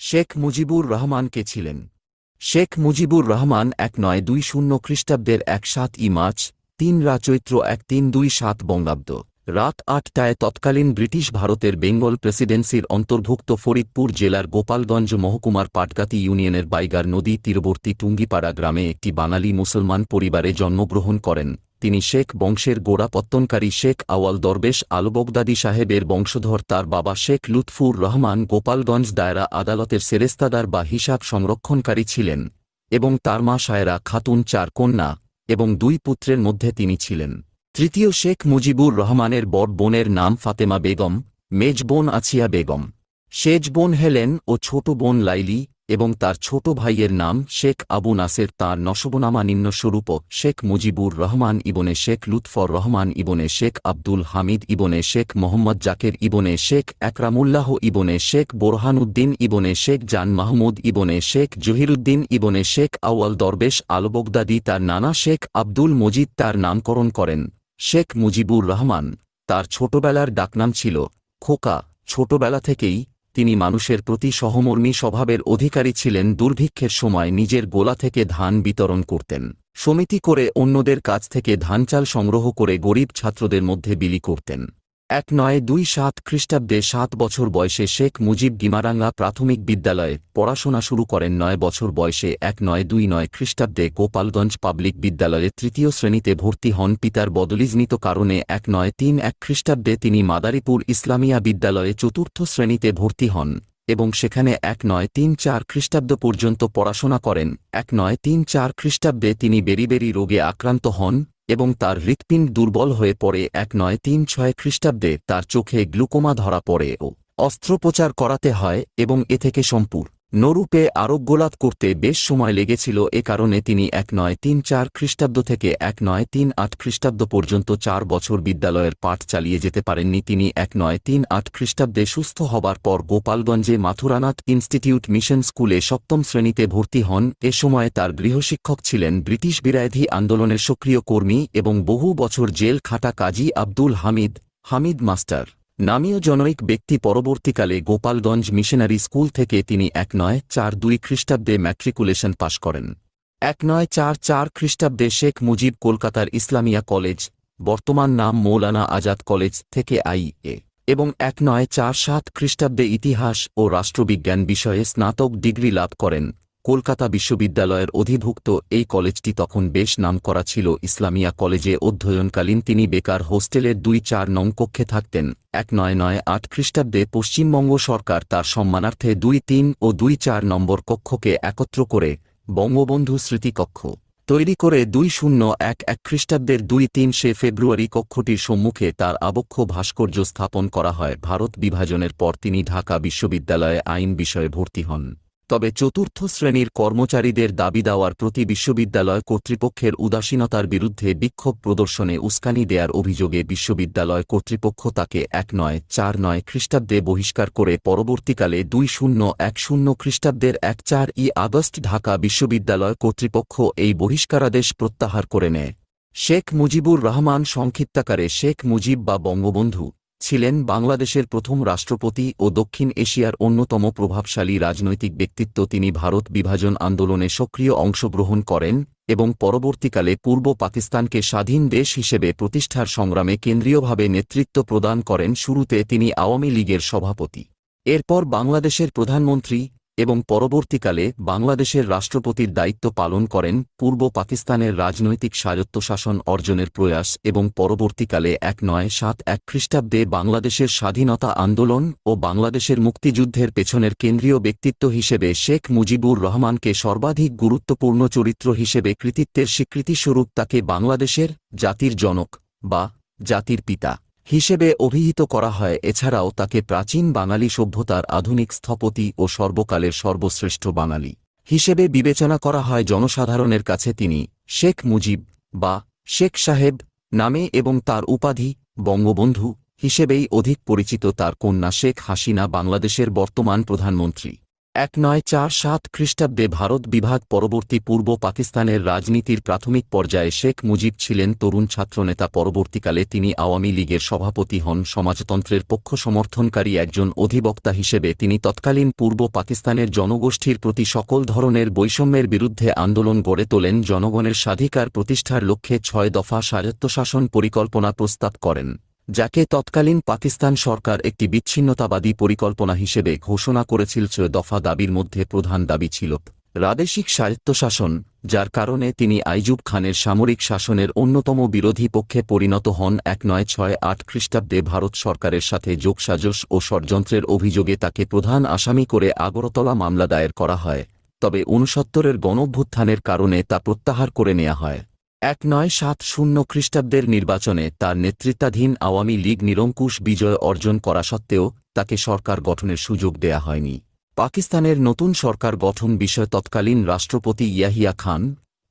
শেখ মুজিবুর রহমান কে ছিলেন? শেখ মুজিবুর রহমান 1920 খ্রিস্টাব্দের 17ই মার্চ 3 চৈত্র 1327 বঙ্গাব্দ রাত 8টায় তৎকালীন ব্রিটিশ ভারতের বেঙ্গল প্রেসিডেন্সির অন্তর্ভুক্ত ফরিদপুর জেলার গোপালগঞ্জ মহকুমার পাটগাতি ইউনিয়নের বাইগার নদী তীরবর্তী টুঙ্গিপাড়া গ্রামে একটি বাঙালি মুসলমান পরিবারে জন্মগ্রহণ করেন। তিনি শেখ বংশের গোড়াপত্তনকারী শেখ আওয়াল দরবেশ আলবগদাদি সাহেবের বংশধর। তার বাবা শেখ লুৎফুর রহমান গোপালগঞ্জ দায়রা আদালতের সেরেস্তাদার বা হিসাব সংরক্ষণকারী ছিলেন এবং তার মা সায়রা খাতুন 4 কন্যা এবং 2 পুত্রের মধ্যে তিনি ছিলেন তৃতীয়। শেখ মুজিবুর রহমানের বড় বোনের নাম ফাতেমা বেগম, মেজ বোন আছিয়া বেগম, সেজ বোন হেলেন ও ছোট বোন লাইলি এবং তার ছোট ভাইয়ের নাম শেখ আবু নাসের। তাঁর নসবনামা নিম্নস্বরূপ: শেখ মুজিবুর রহমান ইবনে শেখ লুৎফর রহমান ইবনে শেখ আব্দুল হামিদ ইবনে শেখ মোহাম্মদ জাকের ইবনে শেখ একরামুল্লাহ ইবনে শেখ বোরহানউদ্দিন ইবনে শেখ জান মাহমুদ ইবনে শেখ জহিরুদ্দিন ইবনে শেখ আওয়াল দরবেশ আলবগদাদি। তার নানা শেখ আব্দুল মজিদ তার নামকরণ করেন শেখ মুজিবুর রহমান। তার ছোটবেলার ডাকনাম ছিল খোকা। ছোটবেলা থেকেই তিনি মানুষের প্রতি সহমর্মী স্বভাবের অধিকারী ছিলেন। দুর্ভিক্ষের সময় নিজের গোলা থেকে ধান বিতরণ করতেন। সমিতি করে অন্যদের কাছ থেকে ধান চাল সংগ্রহ করে গরিব ছাত্রদের মধ্যে বিলি করতেন। 1927 খ্রিস্টাব্দে 7 বছর বয়সে শেখ মুজিব গিমারাঙ্গা প্রাথমিক বিদ্যালয়ে পড়াশোনা শুরু করেন। 9 বছর বয়সে 1929 খ্রিস্টাব্দে গোপালগঞ্জ পাবলিক বিদ্যালয়ে 3য় শ্রেণীতে ভর্তি হন। পিতার বদলিজনিত কারণে 1931 খ্রিস্টাব্দে তিনি মাদারীপুর ইসলামিয়া বিদ্যালয়ে 4র্থ শ্রেণীতে ভর্তি হন এবং সেখানে 1934 খ্রিস্টাব্দ পর্যন্ত পড়াশোনা করেন। 1934 খ্রিস্টাব্দে তিনি বেরিবেরি রোগে আক্রান্ত হন এবং তার হৃৎপিণ্ড দুর্বল হয়ে পড়ে। 1936 খ্রিস্টাব্দে তার চোখে গ্লুকোমা ধরা পড়ে ও অস্ত্রোপচার করাতে হয় এবং এ থেকে সম্পূর্ণরূপে আরোগ্যলাভ করতে বেশ সময় লেগেছিল। এ কারণে তিনি 1934 খ্রিস্টাব্দ থেকে 1938 খ্রিস্টাব্দ পর্যন্ত 4 বছর বিদ্যালয়ের পাঠ চালিয়ে যেতে পারেননি। তিনি 1938 খ্রিস্টাব্দে সুস্থ হবার পর গোপালগঞ্জে মাথুরানাথ ইনস্টিটিউট মিশন স্কুলে 7ম শ্রেণীতে ভর্তি হন। এ সময় তার গৃহশিক্ষক ছিলেন ব্রিটিশ বিরোধী আন্দোলনের সক্রিয় কর্মী এবং বহু বছর জেল খাটা কাজী আব্দুল হামিদ মাস্টার নামীয় জনৈক ব্যক্তি। পরবর্তীকালে গোপালগঞ্জ মিশনারি স্কুল থেকে তিনি 1942 খ্রিস্টাব্দে ম্যাট্রিকুলেশন পাশ করেন। 1944 খ্রিস্টাব্দে শেখ মুজিব কলকাতার ইসলামিয়া কলেজ, বর্তমান নাম মৌলানা আজাদ কলেজ থেকে আই.এ. এবং 1947 খ্রিস্টাব্দে ইতিহাস ও রাষ্ট্রবিজ্ঞান বিষয়ে স্নাতক ডিগ্রি লাভ করেন। কলকাতা বিশ্ববিদ্যালয়ের অধিভুক্ত এই কলেজটি তখন বেশ নামকরা ছিল। ইসলামিয়া কলেজে অধ্যয়নকালীন তিনি বেকার হোস্টেলের 2-4 নং কক্ষে থাকতেন। 1998 খ্রিস্টাব্দে পশ্চিমবঙ্গ সরকার তার সম্মানার্থে 2-3 ও 2-4 নম্বর কক্ষকে একত্র করে বঙ্গবন্ধু স্মৃতিকক্ষ তৈরি করে 2011 খ্রিস্টাব্দের 2-3 ফেব্রুয়ারি কক্ষটির সম্মুখে তার আবক্ষ ভাস্কর্য স্থাপন করা হয়। ভারত বিভাজনের পর তিনি ঢাকা বিশ্ববিদ্যালয়ে আইন বিষয়ে ভর্তি হন। তবে 4র্থ শ্রেণীর কর্মচারীদের দাবি দেওয়ার প্রতি বিশ্ববিদ্যালয় কর্তৃপক্ষের উদাসীনতার বিরুদ্ধে বিক্ষোভ প্রদর্শনে উস্কানি দেয়ার অভিযোগে বিশ্ববিদ্যালয় কর্তৃপক্ষ তাকে 1949 খ্রিস্টাব্দে বহিষ্কার করে পরবর্তীকালে 2010 খ্রিস্টাব্দের 4 আগস্ট ঢাকা বিশ্ববিদ্যালয় কর্তৃপক্ষ এই বহিষ্কারাদেশ প্রত্যাহার করে নেয়। শেখ মুজিবুর রহমান সংক্ষিপ্তাকারে শেখ মুজিব বা বঙ্গবন্ধু ছিলেন বাংলাদেশের প্রথম রাষ্ট্রপতি ও দক্ষিণ এশিয়ার অন্যতম প্রভাবশালী রাজনৈতিক ব্যক্তিত্ব। তিনি ভারত বিভাজন আন্দোলনে সক্রিয় অংশগ্রহণ করেন এবং পরবর্তীকালে পূর্ব পাকিস্তানকে স্বাধীন দেশ হিসেবে প্রতিষ্ঠার সংগ্রামে কেন্দ্রীয়ভাবে নেতৃত্ব প্রদান করেন। শুরুতে তিনি আওয়ামী লীগের সভাপতি, এরপর বাংলাদেশের প্রধানমন্ত্রী এবং পরবর্তীকালে বাংলাদেশের রাষ্ট্রপতির দায়িত্ব পালন করেন। পূর্ব পাকিস্তানের রাজনৈতিক স্বায়ত্তশাসন অর্জনের প্রয়াস এবং পরবর্তীকালে 1971 খ্রিস্টাব্দে বাংলাদেশের স্বাধীনতা আন্দোলন ও বাংলাদেশের মুক্তিযুদ্ধের পেছনের কেন্দ্রীয় ব্যক্তিত্ব হিসেবে শেখ মুজিবুর রহমানকে সর্বাধিক গুরুত্বপূর্ণ চরিত্র হিসেবে কৃতিত্বের স্বীকৃতিস্বরূপ তাকে বাংলাদেশের জাতির জনক বা জাতির পিতা হিসেবে অভিহিত করা হয়। এছাড়াও তাকে প্রাচীন বাঙালি সভ্যতার আধুনিক স্থপতি ও সর্বকালের সর্বশ্রেষ্ঠ বাঙালি হিসেবে বিবেচনা করা হয়। জনসাধারণের কাছে তিনি শেখ মুজিব বা শেখ সাহেব নামে এবং তার উপাধি বঙ্গবন্ধু হিসেবেই অধিক পরিচিত। তার কন্যা শেখ হাসিনা বাংলাদেশের বর্তমান প্রধানমন্ত্রী। 1947 খ্রিস্টাব্দে ভারত বিভাগ পরবর্তী পূর্ব পাকিস্তানের রাজনীতির প্রাথমিক পর্যায়ে শেখ মুজিব ছিলেন তরুণ ছাত্রনেতা। পরবর্তীকালে তিনি আওয়ামী লীগের সভাপতি হন। সমাজতন্ত্রের পক্ষ সমর্থনকারী একজন অধিবক্তা হিসেবে তিনি তৎকালীন পূর্ব পাকিস্তানের জনগোষ্ঠীর প্রতি সকল ধরনের বৈষম্যের বিরুদ্ধে আন্দোলন গড়ে তোলেন। জনগণের স্বাধিকার প্রতিষ্ঠার লক্ষ্যে 6 দফা স্বায়ত্তশাসন পরিকল্পনা প্রস্তাব করেন, যাকে তৎকালীন পাকিস্তান সরকার একটি বিচ্ছিন্নতাবাদী পরিকল্পনা হিসেবে ঘোষণা করেছিল। 6 দফা দাবির মধ্যে প্রধান দাবি ছিল প্রাদেশিক স্বায়ত্তশাসন, যার কারণে তিনি আইয়ুব খানের সামরিক শাসনের অন্যতম বিরোধী পক্ষে পরিণত হন। 1968 খ্রিস্টাব্দে ভারত সরকারের সাথে যোগসাজশ ও ষড়যন্ত্রের অভিযোগে তাকে প্রধান আসামি করে আগরতলা মামলা দায়ের করা হয়, তবে 69 গণঅভ্যুত্থানের কারণে তা প্রত্যাহার করে নেওয়া হয়। 1970 খ্রিস্টাব্দের নির্বাচনে তার নেতৃত্বাধীন আওয়ামী লীগ নিরঙ্কুশ বিজয় অর্জন করা সত্ত্বেও তাকে সরকার গঠনের সুযোগ দেয়া হয়নি। পাকিস্তানের নতুন সরকার গঠন বিষয়ে তৎকালীন রাষ্ট্রপতি ইয়াহিয়া খান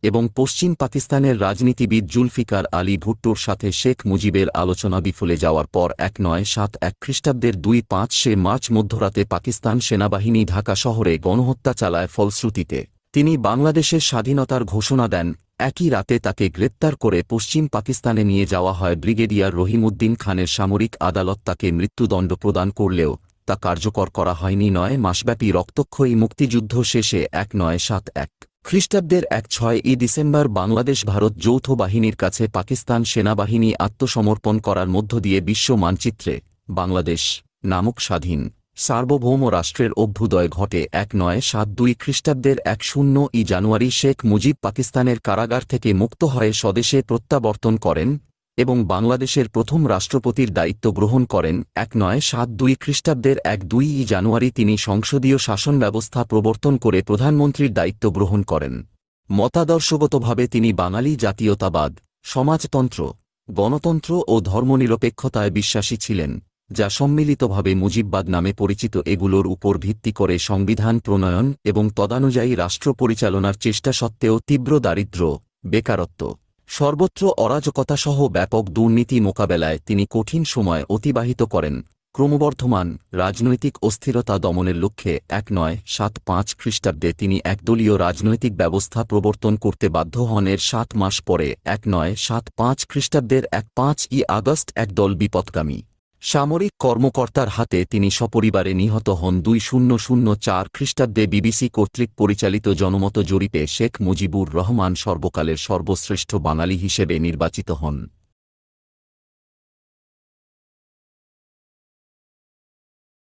এবং পশ্চিম পাকিস্তানের রাজনীতিবিদ জুলফিকার আলী ভুট্টোর সাথে শেখ মুজিবের আলোচনা বিফলে যাওয়ার পর 1971 খ্রিস্টাব্দের 2-5 মার্চ মধ্যরাতে পাকিস্তান সেনাবাহিনী ঢাকা শহরে গণহত্যা চালায়। ফলশ্রুতিতে তিনি বাংলাদেশের স্বাধীনতার ঘোষণা দেন। একই রাতে তাকে গ্রেপ্তার করে পশ্চিম পাকিস্তানে নিয়ে যাওয়া হয়। ব্রিগেডিয়ার রহিমউদ্দিন খানের সামরিক আদালত তাকে মৃত্যুদণ্ড প্রদান করলেও তা কার্যকর করা হয়নি। 9 মাসব্যাপী রক্তক্ষয়ী মুক্তিযুদ্ধ শেষে 1971 খ্রিস্টাব্দের 6 ডিসেম্বর বাংলাদেশ ভারত যৌথ বাহিনীর কাছে পাকিস্তান সেনাবাহিনী আত্মসমর্পণ করার মধ্য দিয়ে বিশ্ব মানচিত্রে বাংলাদেশ নামক স্বাধীন সার্বভৌম রাষ্ট্রের অভ্যুদয় ঘটে। 1972 খ্রিস্টাব্দের 10 জানুয়ারি শেখ মুজিব পাকিস্তানের কারাগার থেকে মুক্ত হয়ে স্বদেশে প্রত্যাবর্তন করেন এবং বাংলাদেশের প্রথম রাষ্ট্রপতির দায়িত্ব গ্রহণ করেন। 1972 খ্রিস্টাব্দের 2 জানুয়ারি তিনি সংসদীয় শাসন ব্যবস্থা প্রবর্তন করে প্রধানমন্ত্রীর দায়িত্ব গ্রহণ করেন। মতাদর্শগতভাবে তিনি বাঙালি জাতীয়তাবাদ, সমাজতন্ত্র, গণতন্ত্র ও ধর্মনিরপেক্ষতায় বিশ্বাসী ছিলেন, যা সম্মিলিতভাবে মুজিববাদ নামে পরিচিত। এগুলোর উপর ভিত্তি করে সংবিধান প্রণয়ন এবং তদানুযায়ী রাষ্ট্র পরিচালনার চেষ্টা সত্ত্বেও তীব্র দারিদ্র্য, বেকারত্ব, সর্বত্র অরাজকতাসহ ব্যাপক দুর্নীতি মোকাবেলায় তিনি কঠিন সময় অতিবাহিত করেন। ক্রমবর্ধমান রাজনৈতিক অস্থিরতা দমনের লক্ষ্যে 1975 খ্রিস্টাব্দে তিনি একদলীয় রাজনৈতিক ব্যবস্থা প্রবর্তন করতে বাধ্য হন। এর 7 মাস পরে 1975 খ্রিস্টাব্দের 5 আগস্ট একদল বিপথগামী সামরিক কর্মকর্তার হাতে তিনি সপরিবারে নিহত হন। 2004 খ্রিস্টাব্দে বিবিসি কর্তৃক পরিচালিত জনমত জরিপে শেখ মুজিবুর রহমান সর্বকালের সর্বশ্রেষ্ঠ বাঙালি হিসেবে নির্বাচিত হন।